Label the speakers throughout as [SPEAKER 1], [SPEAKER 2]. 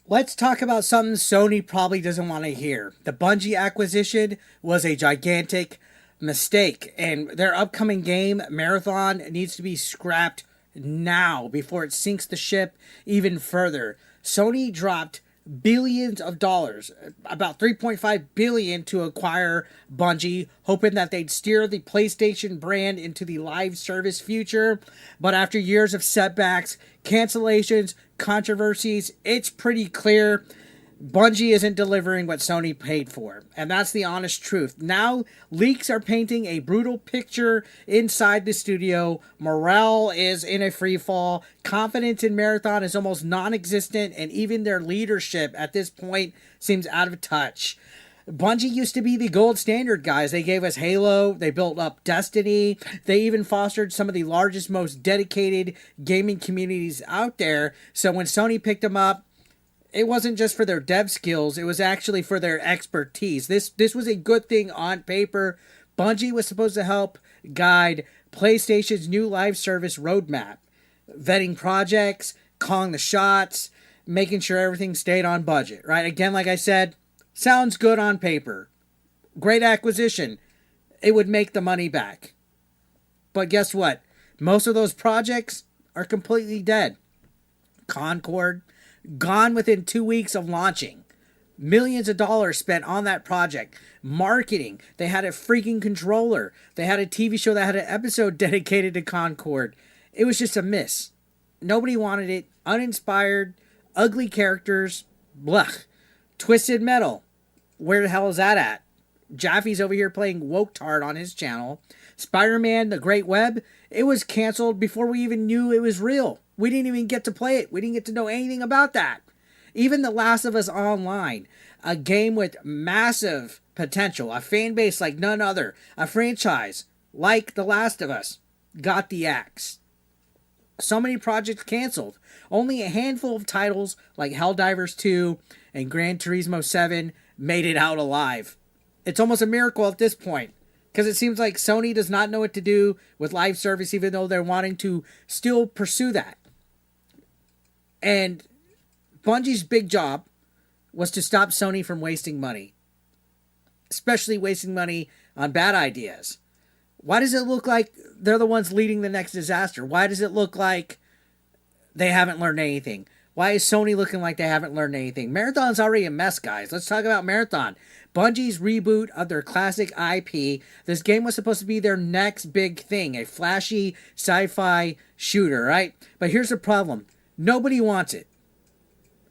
[SPEAKER 1] Let's talk about something Sony probably doesn't want to hear. The Bungie acquisition was a gigantic mistake, and their upcoming game, Marathon, needs to be scrapped now before it sinks the ship even further. Sony dropped billions of dollars, about 3.5 billion to acquire Bungie, hoping that they'd steer the PlayStation brand into the live service future. But after years of setbacks, cancellations, controversies, it's pretty clear Bungie isn't delivering what Sony paid for. And that's the honest truth. Now, leaks are painting a brutal picture inside the studio. Morale is in a free fall. Confidence in Marathon is almost non existent. And even their leadership at this point seems out of touch. Bungie used to be the gold standard, guys. They gave us Halo. They built up Destiny. They even fostered some of the largest, most dedicated gaming communities out there. So when Sony picked them up, it wasn't just for their dev skills, it was actually for their expertise. This was a good thing on paper. Bungie was supposed to help guide PlayStation's new live service roadmap, vetting projects, calling the shots, making sure everything stayed on budget, right? Again, like I said, sounds good on paper. Great acquisition. It would make the money back. But guess what? Most of those projects are completely dead. Concord, gone within 2 weeks of launching. Millions of dollars spent on that project. Marketing. They had a freaking controller. They had a TV show that had an episode dedicated to Concord. It was just a miss. Nobody wanted it. Uninspired. Ugly characters. Blech. Twisted Metal. Where the hell is that at? Jaffe's over here playing Woke Tard on his channel. Spider-Man, The Great Web. It was canceled before we even knew it was real. We didn't even get to play it. We didn't get to know anything about that. Even The Last of Us Online, a game with massive potential, a fan base like none other, a franchise like The Last of Us, got the axe. So many projects canceled. Only a handful of titles like Helldivers 2 and Gran Turismo 7 made it out alive. It's almost a miracle at this point, because it seems like Sony does not know what to do with live service, even though they're wanting to still pursue that. And Bungie's big job was to stop Sony from wasting money, especially wasting money on bad ideas. Why does it look like they're the ones leading the next disaster? Why does it look like they haven't learned anything? Why is Sony looking like they haven't learned anything? Marathon's already a mess, guys. Let's talk about Marathon. Bungie's reboot of their classic IP. This game was supposed to be their next big thing, a flashy sci-fi shooter, right? But here's the problem. Nobody wants it.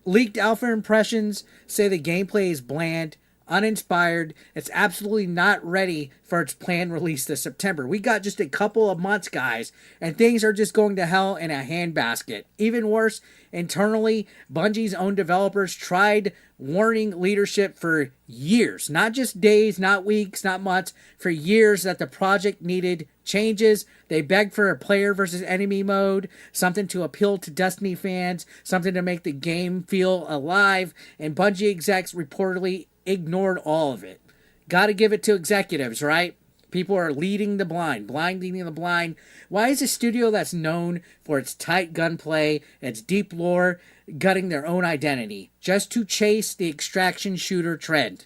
[SPEAKER 1] Leaked alpha impressions say the gameplay is bland, uninspired. It's absolutely not ready for its planned release this September. We got just a couple of months, guys, and things are just going to hell in a handbasket. Even worse, internally, Bungie's own developers tried warning leadership for years, not just days, not weeks, not months, for years, that the project needed changes. They begged for a player versus enemy mode, something to appeal to Destiny fans, something to make the game feel alive, and Bungie execs reportedly ignored all of it. Gotta give it to executives, right? People are leading the blind, blinding the blind. Why is a studio that's known for its tight gunplay, its deep lore, gutting their own identity just to chase the extraction shooter trend?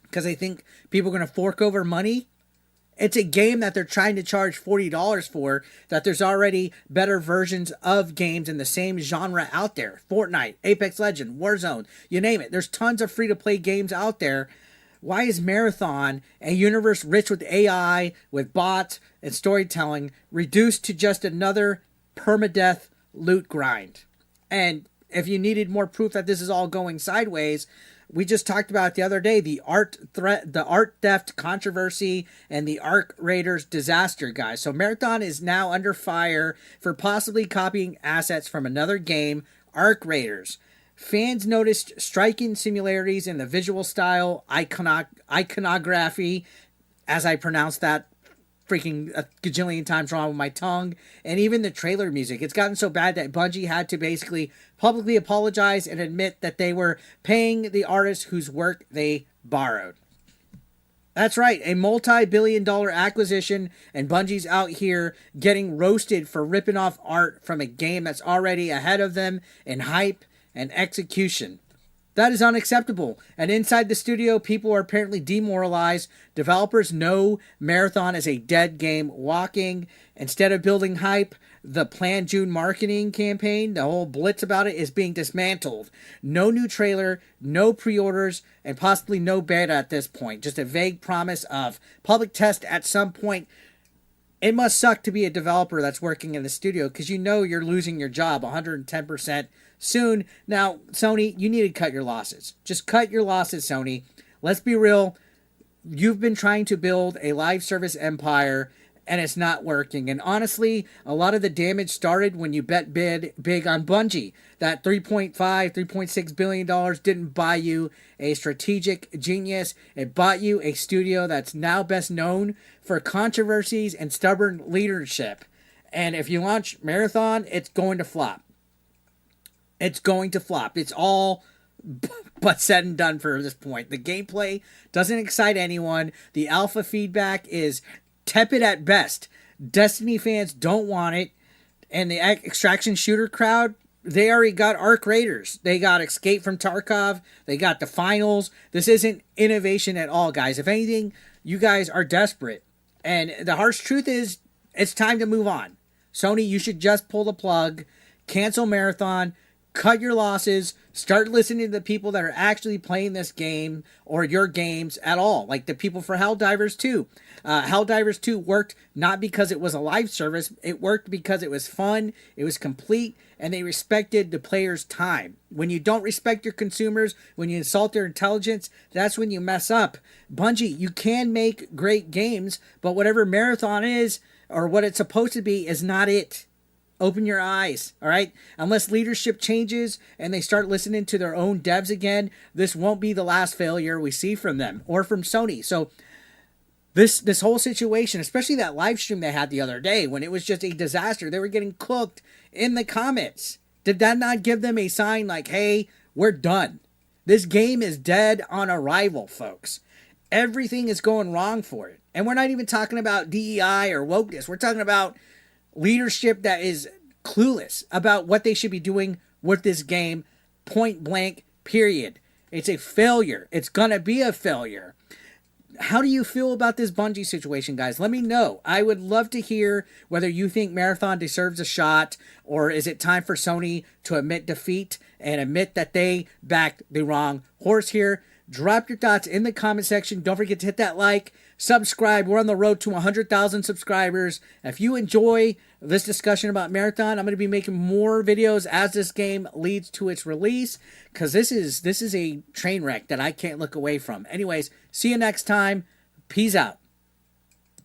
[SPEAKER 1] Because they think people are going to fork over money? It's a game that they're trying to charge $40 for, that there's already better versions of games in the same genre out there. Fortnite, Apex Legends, Warzone, you name it. There's tons of free-to-play games out there. Why is Marathon, a universe rich with AI, with bots and storytelling, reduced to just another permadeath loot grind? And if you needed more proof that this is all going sideways, we just talked about it the other day, the art theft controversy and the Arc Raiders disaster, guys. So Marathon is now under fire for possibly copying assets from another game, Arc Raiders. Fans noticed striking similarities in the visual style, iconography, as I pronounced that freaking a gajillion times wrong with my tongue, and even the trailer music. It's gotten so bad that Bungie had to basically publicly apologize and admit that they were paying the artists whose work they borrowed. That's right, a multi-billion-dollar acquisition, and Bungie's out here getting roasted for ripping off art from a game that's already ahead of them in hype, and execution. That is unacceptable. And inside the studio, people are apparently demoralized. Developers know Marathon is a dead game walking. Instead of building hype, the planned June marketing campaign, the whole blitz about it, is being dismantled. No new trailer, no pre-orders, and possibly no beta at this point. Just a vague promise of public test at some point. It must suck to be a developer that's working in the studio because you know you're losing your job 110% soon. Now, Sony, you need to cut your losses. Just cut your losses, Sony. Let's be real. You've been trying to build a live service empire and it's not working. And honestly, a lot of the damage started when you bet big on Bungie. That $3.6 billion didn't buy you a strategic genius. It bought you a studio that's now best known for controversies and stubborn leadership. And if you launch Marathon, it's going to flop. It's going to flop. It's all but said and done for this point. The gameplay doesn't excite anyone. The alpha feedback is tepid at best. Destiny fans don't want it. And the extraction shooter crowd, they already got Arc Raiders. They got Escape from Tarkov. They got the finals. This isn't innovation at all, guys. If anything, you guys are desperate. And the harsh truth is, it's time to move on. Sony, you should just pull the plug, cancel Marathon, cut your losses, start listening to the people that are actually playing this game or your games at all, like the people for Helldivers 2. Helldivers 2 worked not because it was a live service, it worked because it was fun, it was complete, and they respected the player's time. When you don't respect your consumers, when you insult their intelligence, that's when you mess up. Bungie, you can make great games, but whatever Marathon is, or what it's supposed to be, is not it. Open your eyes, all right? Unless leadership changes and they start listening to their own devs again, this won't be the last failure we see from them or from Sony. So this whole situation, especially that live stream they had the other day when it was just a disaster, they were getting cooked in the comments. Did that not give them a sign like, hey, we're done? This game is dead on arrival, folks. Everything is going wrong for it. And we're not even talking about DEI or wokeness. We're talking about leadership that is clueless about what they should be doing with this game, point blank, period. It's a failure. It's going to be a failure. How do you feel about this Bungie situation, guys? Let me know. I would love to hear whether you think Marathon deserves a shot, or is it time for Sony to admit defeat and admit that they backed the wrong horse here? Drop your thoughts in the comment section. Don't forget to hit that like, subscribe. We're on the road to 100,000 subscribers. If you enjoy this discussion about Marathon, I'm going to be making more videos as this game leads to its release, because this is a train wreck that I can't look away from. Anyways, see you next time. Peace out.